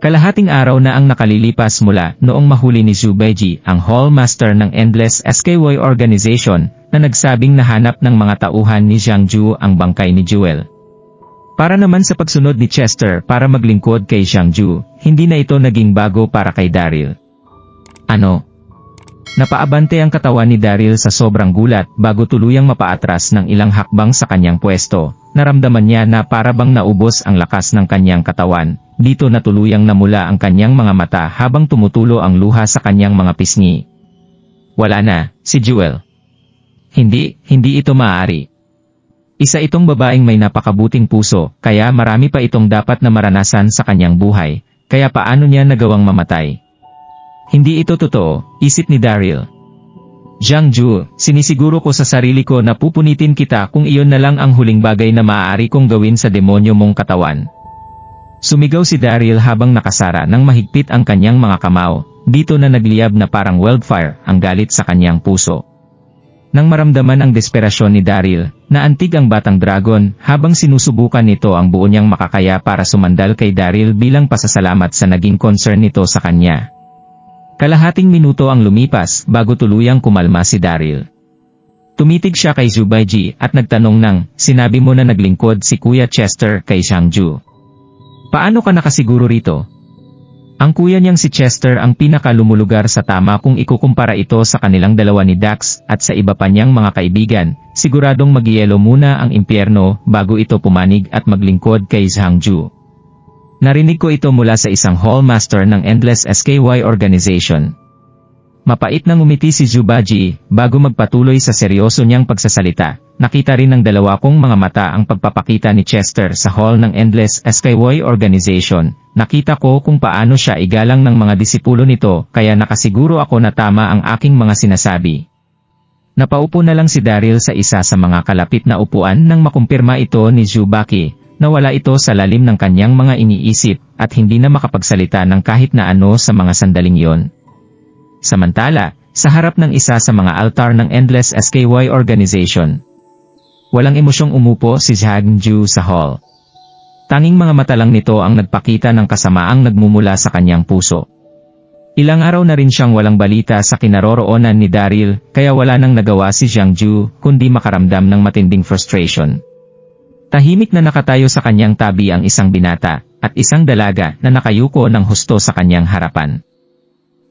Kalahating araw na ang nakalilipas mula noong mahuli ni Zubaju ang Hallmaster ng Endless SKY Organization na nagsabing nahanap ng mga tauhan ni Jiangju ang bangkay ni Jewel. Para naman sa pagsunod ni Chester para maglingkod kay Jiangju, hindi na ito naging bago para kay Daryl. Ano? Napaabante ang katawan ni Daryl sa sobrang gulat bago tuluyang mapaatras ng ilang hakbang sa kanyang pwesto. Naramdaman niya na para bang naubos ang lakas ng kanyang katawan. Dito na tuluyang namula ang kanyang mga mata habang tumutulo ang luha sa kanyang mga pisngi. Wala na, si Jewel. Hindi ito maaari. Isa itong babaeng may napakabuting puso, kaya marami pa itong dapat na maranasan sa kanyang buhay, kaya paano niya nagawang mamatay? Hindi ito totoo, isip ni Daryl. Jiangju, sinisiguro ko sa sarili ko na pupunitin kita kung iyon na lang ang huling bagay na maaari kong gawin sa demonyo mong katawan. Sumigaw si Daryl habang nakasara ng mahigpit ang kanyang mga kamao, dito na nagliyab na parang wildfire ang galit sa kanyang puso. Nang maramdaman ang desperasyon ni Daryl, naantig ang batang dragon habang sinusubukan nito ang buo niyang makakaya para sumandal kay Daryl bilang pasasalamat sa naging concern nito sa kanya. Kalahating minuto ang lumipas bago tuluyang kumalma si Daryl. Tumitig siya kay Zubaiji at nagtanong ng, "Sinabi mo na naglingkod si Kuya Chester kay Xiangju. Paano ka nakasiguro rito?" Ang kuya niyang si Chester ang pinakalumulugar sa tama kung ikukumpara ito sa kanilang dalawa ni Dax at sa iba pa niyang mga kaibigan, siguradong magyelo muna ang impyerno bago ito pumanig at maglingkod kay Xiangju. Narinig ko ito mula sa isang hallmaster ng Endless SKY organization. Mapait na ngumiti si Zubaiji bago magpatuloy sa seryoso niyang pagsasalita. Nakita rin ng dalawa kong mga mata ang pagpapakita ni Chester sa hall ng Endless SKY organization. Nakita ko kung paano siya igalang ng mga disipulo nito kaya nakasiguro ako na tama ang aking mga sinasabi. Napaupo na lang si Daryl sa isa sa mga kalapit na upuan nang makumpirma ito ni Zubaki. Nawala ito sa lalim ng kanyang mga iniisip at hindi na makapagsalita ng kahit na ano sa mga sandaling yon. Samantala, sa harap ng isa sa mga altar ng Endless SKY organization, walang emosyong umupo si Xiangju sa hall. Tanging mga mata lang nito ang nagpakita ng kasamaang nagmumula sa kanyang puso. Ilang araw na rin siyang walang balita sa kinaroroonan ni Daryl, kaya wala nang nagawa si Xiangju kundi makaramdam ng matinding frustration. Tahimik na nakatayo sa kanyang tabi ang isang binata, at isang dalaga na nakayuko ng husto sa kanyang harapan.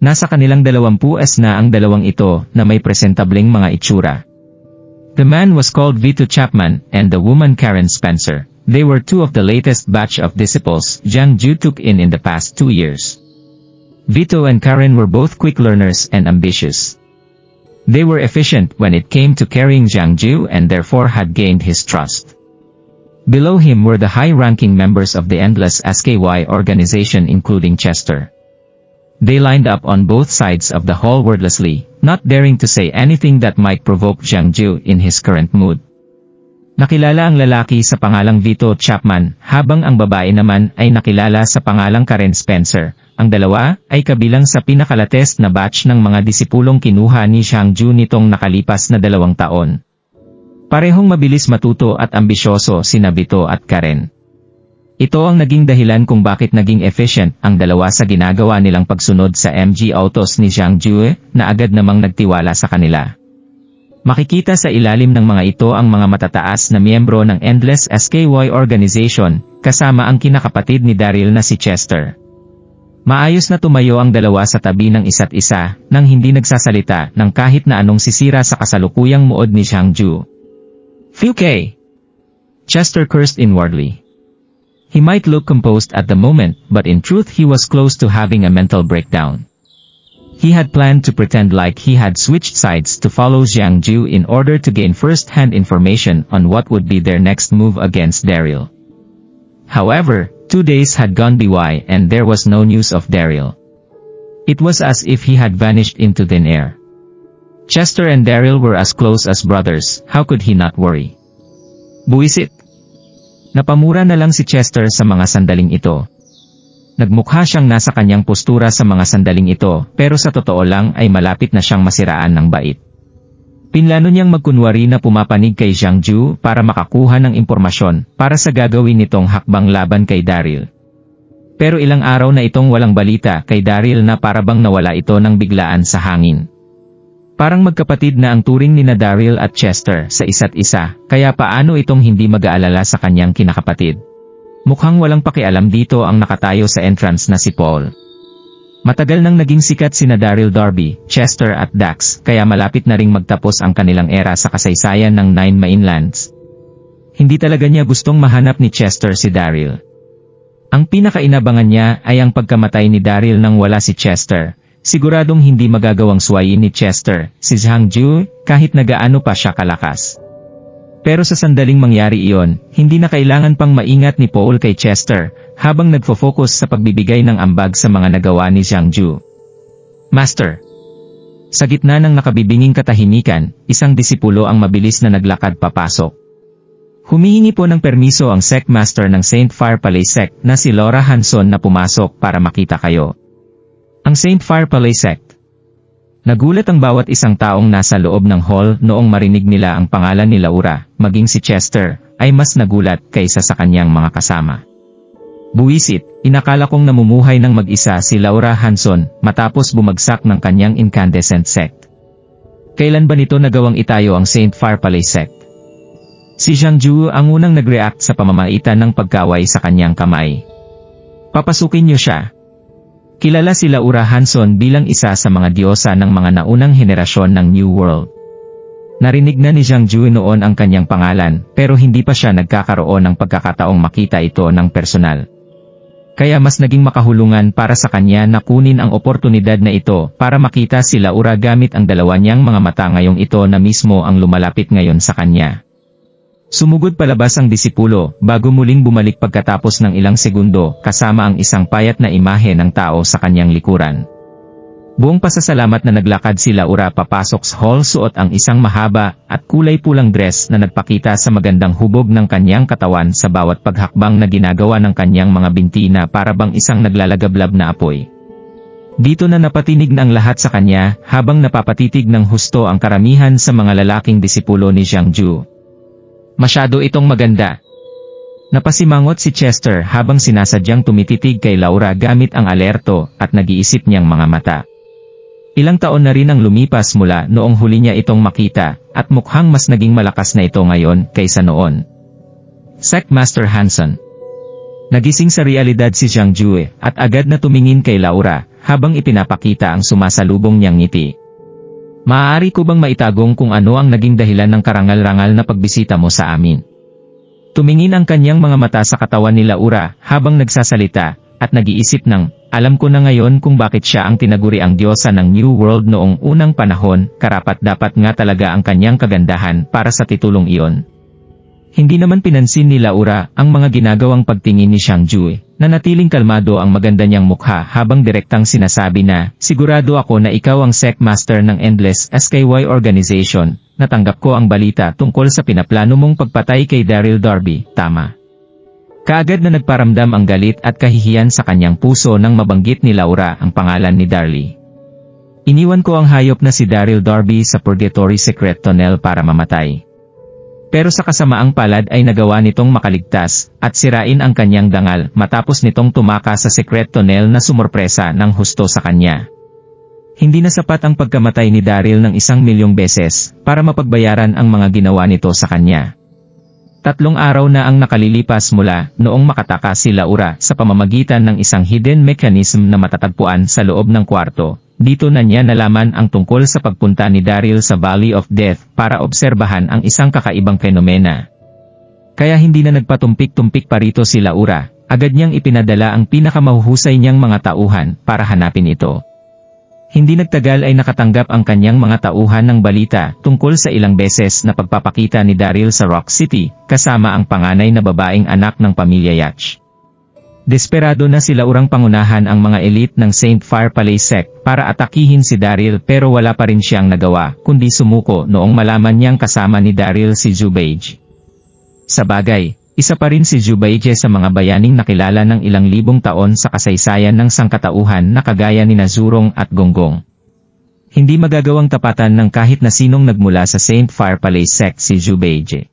Nasa kanilang 20s na ang dalawang ito na may presentableng mga itsura. The man was called Vito Chapman and the woman Karen Spencer. They were two of the latest batch of disciples Xiangju took in the past 2 years. Vito and Karen were both quick learners and ambitious. They were efficient when it came to carrying Xiangju and therefore had gained his trust. Below him were the high-ranking members of the Endless SKY organization including Chester. They lined up on both sides of the hall wordlessly, not daring to say anything that might provoke Xiangju in his current mood. Nakilala ang lalaki sa pangalang Vito Chapman, habang ang babae naman ay nakilala sa pangalang Karen Spencer. Ang dalawa ay kabilang sa pinakalatest na batch ng mga disipulong kinuha ni Xiangju nitong nakalipas na 2 taon. Parehong mabilis matuto at ambisyoso sina Vito at Karen. Ito ang naging dahilan kung bakit naging efficient ang dalawa sa ginagawa nilang pagsunod sa MG Autos ni Xiangju na agad namang nagtiwala sa kanila. Makikita sa ilalim ng mga ito ang mga matataas na miyembro ng Endless SKY organization, kasama ang kinakapatid ni Daryl na si Chester. Maayos na tumayo ang dalawa sa tabi ng isa't isa, nang hindi nagsasalita ng kahit na anong sisira sa kasalukuyang muod ni Xiangju. "Phew K!" Chester cursed inwardly. He might look composed at the moment, but in truth he was close to having a mental breakdown. He had planned to pretend like he had switched sides to follow Xiangju in order to gain first-hand information on what would be their next move against Daryl. However, 2 days had gone by and there was no news of Daryl. It was as if he had vanished into thin air. Chester and Daryl were as close as brothers, how could he not worry? Buwisit! Napamura na lang si Chester sa mga sandaling ito. Nagmukha siyang nasa kanyang postura sa mga sandaling ito, pero sa totoo lang ay malapit na siyang masiraan ng bait. Pinlano niyang magkunwari na pumapanig kay Xiangju para makakuha ng impormasyon para sa gagawin nitong hakbang laban kay Daryl. Pero ilang araw na itong walang balita kay Daryl na parabang nawala ito ng biglaan sa hangin. Parang magkapatid na ang turing ni Daryl at Chester sa isa't isa, kaya paano itong hindi mag-aalala sa kanyang kinakapatid? Mukhang walang pakialam dito ang nakatayo sa entrance na si Paul. Matagal nang naging sikat sina Daryl Darby, Chester at Dax, kaya malapit na ring magtapos ang kanilang era sa kasaysayan ng Nine Mainlands. Hindi talaga niya gustong mahanap ni Chester si Daryl. Ang pinakainabangan niya ay ang pagkamatay ni Daryl nang wala si Chester. Siguradong hindi magagawang suwayin ni Chester si Xiangju kahit na gaano pa siya kalakas. Pero sa sandaling mangyari iyon, hindi na kailangan pang maingat ni Paul kay Chester habang nagfo-focus sa pagbibigay ng ambag sa mga nagawa ni Xiangju. "Master." Sa gitna ng nakabibinging katahimikan, isang disipulo ang mabilis na naglakad papasok. Humihingi po ng permiso ang sect master ng Saint Fire Palais sect na si Laura Hanson na pumasok para makita kayo. Ang Saint Fire Palais sect. Nagulat ang bawat isang taong nasa loob ng hall noong marinig nila ang pangalan ni Laura, maging si Chester, ay mas nagulat kaysa sa kanyang mga kasama. Buwisit, inakala kong namumuhay ng mag-isa si Laura Hanson matapos bumagsak ng kanyang incandescent sect. Kailan ba nito nagawang itayo ang St. Fire Palay sect? Si Jiangju ang unang nag-react sa pamamaitan ng pagkaway sa kanyang kamay. Papasukin niyo siya. Kilala si Laura Hanson bilang isa sa mga diyosa ng mga naunang henerasyon ng New World. Narinig na ni Jiangju noon ang kanyang pangalan pero hindi pa siya nagkakaroon ng pagkakataong makita ito ng personal. Kaya mas naging makahulungan para sa kanya na kunin ang oportunidad na ito para makita si Laura gamit ang dalawa niyang mga mata ngayong ito na mismo ang lumalapit ngayon sa kanya. Sumugod palabas ang disipulo bago muling bumalik pagkatapos ng ilang segundo kasama ang isang payat na imahe ng tao sa kanyang likuran. Buong pasasalamat na naglakad si Laura papasok sa hall suot ang isang mahaba at kulay pulang dress na nagpakita sa magandang hubog ng kanyang katawan sa bawat paghakbang na ginagawa ng kanyang mga binti na para bang isang naglalagablab na apoy. Dito na napatinig na ang lahat sa kanya habang napapatitig ng husto ang karamihan sa mga lalaking disipulo ni Jiangju. Masyado itong maganda. Napasimangot si Chester habang sinasadyang tumititig kay Laura gamit ang alerto at nag-iisip niyang mga mata. Ilang taon na rin ang lumipas mula noong huli niya itong makita at mukhang mas naging malakas na ito ngayon kaysa noon. Sect Master Hanson. Nagising sa realidad si Jiangju at agad na tumingin kay Laura habang ipinapakita ang sumasalubong niyang ngiti. Maaari ko bang maitagong kung ano ang naging dahilan ng karangal-rangal na pagbisita mo sa amin? Tumingin ang kanyang mga mata sa katawan ni Laura habang nagsasalita at nag-iisip ng, alam ko na ngayon kung bakit siya ang tinaguri ang diyosa ng New World noong unang panahon, karapat-dapat nga talaga ang kanyang kagandahan para sa titulong iyon. Hindi naman pinansin ni Laura ang mga ginagawang pagtingin ni Jiangju, na natiling kalmado ang maganda niyang mukha habang direktang sinasabi na, sigurado ako na ikaw ang Sect Master ng Endless SKY Organization, natanggap ko ang balita tungkol sa pinaplano mong pagpatay kay Daryl Darby, tama. Kaagad na nagparamdam ang galit at kahihiyan sa kanyang puso nang mabanggit ni Laura ang pangalan ni Darly. Iniwan ko ang hayop na si Daryl Darby sa Purgatory Secret Tunnel para mamatay. Pero sa kasamaang palad ay nagawa nitong makaligtas at sirain ang kanyang dangal matapos nitong tumaka sa secret tunnel na sumorpresa ng husto sa kanya. Hindi na sapat ang pagkamatay ni Daryl ng 1,000,000 beses para mapagbayaran ang mga ginawa nito sa kanya. 3 araw na ang nakalilipas mula noong makataka si Laura sa pamamagitan ng isang hidden mechanism na matatagpuan sa loob ng kwarto. Dito na niya nalaman ang tungkol sa pagpunta ni Daryl sa Valley of Death para obserbahan ang isang kakaibang fenomena. Kaya hindi na nagpatumpik-tumpik pa rito si Laura, agad niyang ipinadala ang pinakamahuhusay niyang mga tauhan para hanapin ito. Hindi nagtagal ay nakatanggap ang kanyang mga tauhan ng balita tungkol sa ilang beses na pagpapakita ni Daryl sa Rock City, kasama ang panganay na babaeng anak ng pamilya Yach. Desperado na si Laurang pangunahan ang mga elite ng St. Fire Palay sect para atakihin si Daryl pero wala pa rin siyang nagawa kundi sumuko noong malaman niyang kasama ni Daryl si Zubaige. Sa bagay, isa pa rin si Zubaige sa mga bayaning nakilala ng ilang libong taon sa kasaysayan ng sangkatauhan na kagaya ni Zurong at Gonggong. Hindi magagawang tapatan ng kahit na sinong nagmula sa St. Fire Palay sect si Zubaige.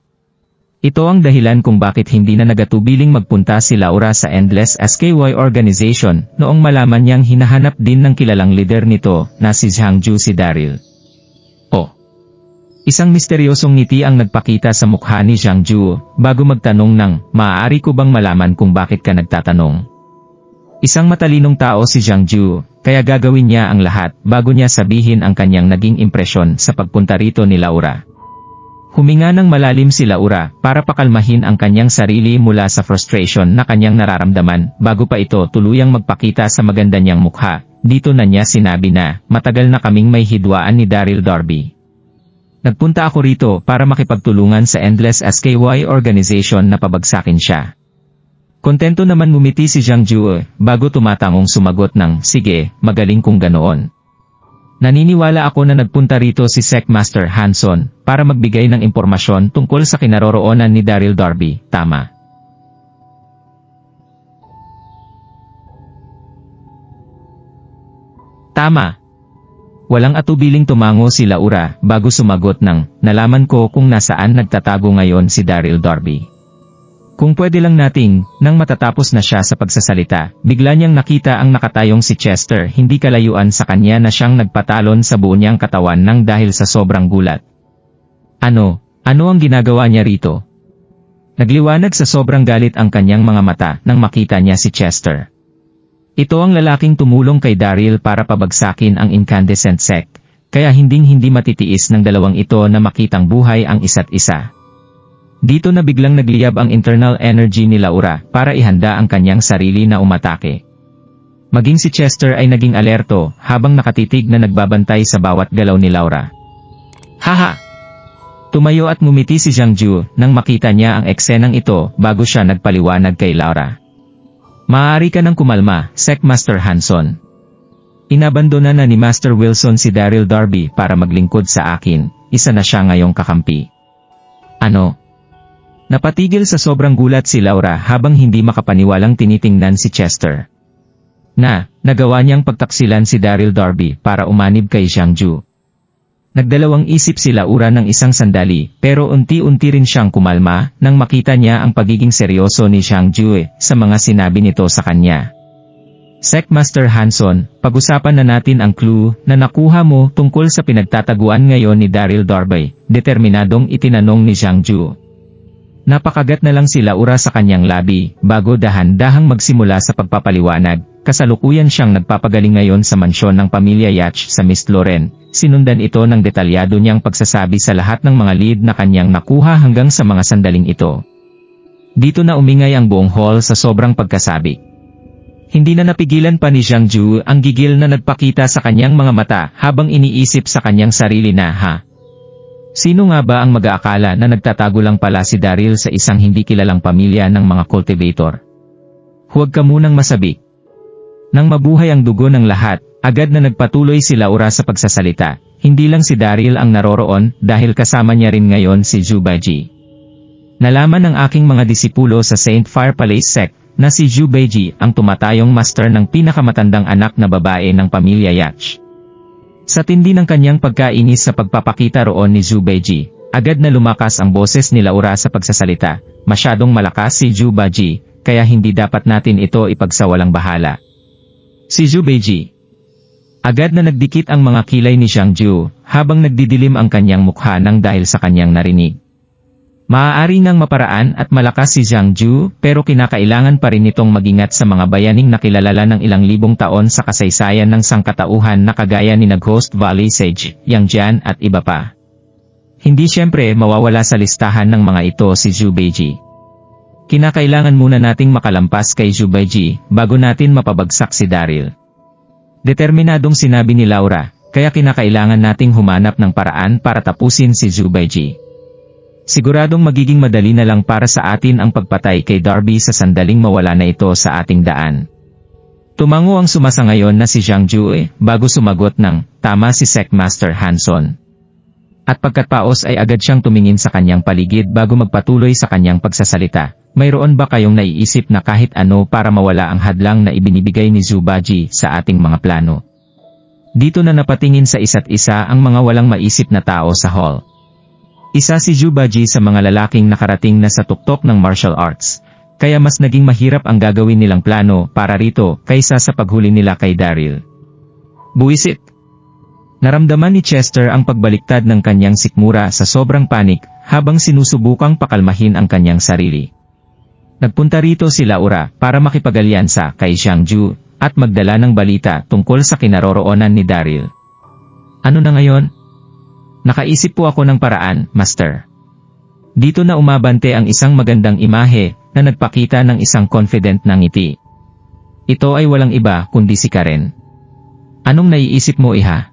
Ito ang dahilan kung bakit hindi na nagatubiling magpunta si Laura sa Endless SKY Organization noong malaman niyang hinahanap din ng kilalang leader nito na si Jiangju si Daryl. Isang misteryosong ngiti ang nagpakita sa mukha ni Jiangju bago magtanong ng, maaari ko bang malaman kung bakit ka nagtatanong? Isang matalinong tao si Jiangju, kaya gagawin niya ang lahat bago niya sabihin ang kanyang naging impresyon sa pagpunta rito ni Laura. Huminga ng malalim si Laura para pakalmahin ang kanyang sarili mula sa frustration na kanyang nararamdaman bago pa ito tuluyang magpakita sa maganda niyang mukha. Dito na niya sinabi na, matagal na kaming may hidwaan ni Daryl Darby. Nagpunta ako rito para makipagtulungan sa Endless SKY Organization na pabagsakin siya. Kontento naman ngumiti si Jiangju bago tumatangong sumagot ng, sige, magaling kung ganoon. Naniniwala ako na nagpunta rito si Sect Master Hanson para magbigay ng impormasyon tungkol sa kinaroroonan ni Daryl Darby, tama? Tama. Walang atubiling tumango si Laura bago sumagot ng, nalaman ko kung nasaan nagtatago ngayon si Daryl Darby. Kung pwede lang nating, nang matatapos na siya sa pagsasalita, bigla niyang nakita ang nakatayong si Chester hindi kalayuan sa kanya na siyang nagpatalon sa buo niyang katawan nang dahil sa sobrang gulat. Ano ang ginagawa niya rito? Nagliwanag sa sobrang galit ang kanyang mga mata nang makita niya si Chester. Ito ang lalaking tumulong kay Daryl para pabagsakin ang incandescent sect, kaya hinding-hindi matitiis ng dalawang ito na makitang buhay ang isa't isa. Dito na biglang nagliyab ang internal energy ni Laura para ihanda ang kanyang sarili na umatake. Maging si Chester ay naging alerto habang nakatitig na nagbabantay sa bawat galaw ni Laura. Haha! Tumayo at ngumiti si Jiangju nang makita niya ang eksenang ito bago siya nagpaliwanag kay Laura. Maaari ka nang kumalma, Sec Master Hanson. Inabandona na ni Master Wilson si Daryl Darby para maglingkod sa akin, isa na siya ngayong kakampi. Ano? Napatigil sa sobrang gulat si Laura habang hindi makapaniwalang tinitingnan si Chester. Nagawa niyang pagtaksilan si Daryl Darby para umanib kay Jiangju. Nagdalawang isip si Laura ng isang sandali pero unti-unti rin siyang kumalma nang makita niya ang pagiging seryoso ni Jiangju sa mga sinabi nito sa kanya. Sec Master Hanson, pag-usapan na natin ang clue na nakuha mo tungkol sa pinagtataguan ngayon ni Daryl Darby, determinadong itinanong ni Jiangju. Napakagat na lang si Laura sa kanyang labi bago dahan-dahang magsimula sa pagpapaliwanag. Kasalukuyan siyang nagpapagaling ngayon sa mansyon ng pamilya Yach sa Mist Loren. Sinundan ito ng detalyado niyang pagsasabi sa lahat ng mga lead na kanyang nakuha hanggang sa mga sandaling ito. Dito na umingay ang buong hall sa sobrang pagkasabi. Hindi na napigilan pa ni Jiangju ang gigil na nagpakita sa kanyang mga mata habang iniisip sa kanyang sarili na sino nga ba ang mag-aakala na nagtatago lang pala si Daryl sa isang hindi kilalang pamilya ng mga cultivator? Huwag ka munang masabi. Nang mabuhay ang dugo ng lahat, agad na nagpatuloy si Laura sa pagsasalita. Hindi lang si Daryl ang naroroon dahil kasama niya rin ngayon si Zhu Baiji. Nalaman ng aking mga disipulo sa St. Fire Palace Sect na si Zhu Baiji ang tumatayong master ng pinakamatandang anak na babae ng pamilya Yach. Sa tindi ng kanyang pagkainis sa pagpapakita roon ni Zhu Baiji, agad na lumakas ang boses ni Laura sa pagsasalita. Masyadong malakas si Zhu Baiji, kaya hindi dapat natin ito ipagsawalang bahala. Si Zhu Baiji. Agad na nagdikit ang mga kilay ni Jiangju habang nagdidilim ang kanyang mukha nang dahil sa kanyang narinig. Maaari ngang maparaan at malakas si Jiangju pero kinakailangan pa rin itong magingat sa mga bayaning nakilala ng ilang libong taon sa kasaysayan ng sangkatauhan na kagaya ni Ghost Valley Sage, Yang Jian at iba pa. Hindi siyempre mawawala sa listahan ng mga ito si Zhu Baiji. Kinakailangan muna nating makalampas kay Zhu Baiji bago natin mapabagsak si Daryl. Determinadong sinabi ni Laura, kaya kinakailangan nating humanap ng paraan para tapusin si Zhu Baiji. Siguradong magiging madali na lang para sa atin ang pagpatay kay Darby sa sandaling mawala na ito sa ating daan. Tumango ang sumasangayon na si Jiangju bago sumagot ng, tama si Sec Master Hanson. At pagkatapos ay agad siyang tumingin sa kanyang paligid bago magpatuloy sa kanyang pagsasalita. Mayroon ba kayong naiisip na kahit ano para mawala ang hadlang na ibinibigay ni Zhu Baiji sa ating mga plano? Dito na napatingin sa isa't isa ang mga walang maisip na tao sa hall. Isa si Zhu Baiji sa mga lalaking nakarating na sa tuktok ng martial arts, kaya mas naging mahirap ang gagawin nilang plano para rito kaysa sa paghuli nila kay Daryl. Buwisit! Naramdaman ni Chester ang pagbaliktad ng kanyang sikmura sa sobrang panik habang sinusubukang pakalmahin ang kanyang sarili. Nagpunta rito si Laura para makipag-alyansa kay Jiangju at magdala ng balita tungkol sa kinaroroonan ni Daryl. Ano na ngayon? Nakaisip po ako ng paraan, Master. Dito na umabante ang isang magandang imahe na nagpakita ng isang confident na ngiti. Ito ay walang iba kundi si Karen. Anong naiisip mo, iha?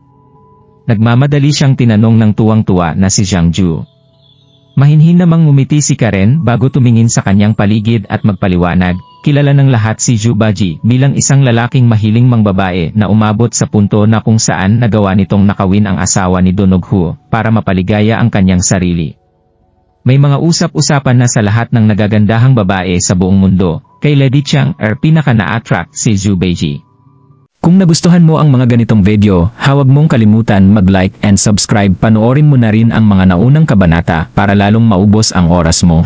Nagmamadali siyang tinanong ng tuwang-tuwa na si Jiangju. Mahinhin namang ngumiti si Karen bago tumingin sa kanyang paligid at magpaliwanag. Kilala ng lahat si Zhu Baiji bilang isang lalaking mahiling mangbabae na umabot sa punto na kung saan nagawa nitong nakawin ang asawa ni Donoghu para mapaligaya ang kanyang sarili. May mga usap-usapan na sa lahat ng nagagandahang babae sa buong mundo, kay Lady Chang pinaka na-attract si Zhu Baiji. Kung nagustuhan mo ang mga ganitong video, huwag mong kalimutan mag-like and subscribe. Panoorin mo na rin ang mga naunang kabanata para lalong maubos ang oras mo.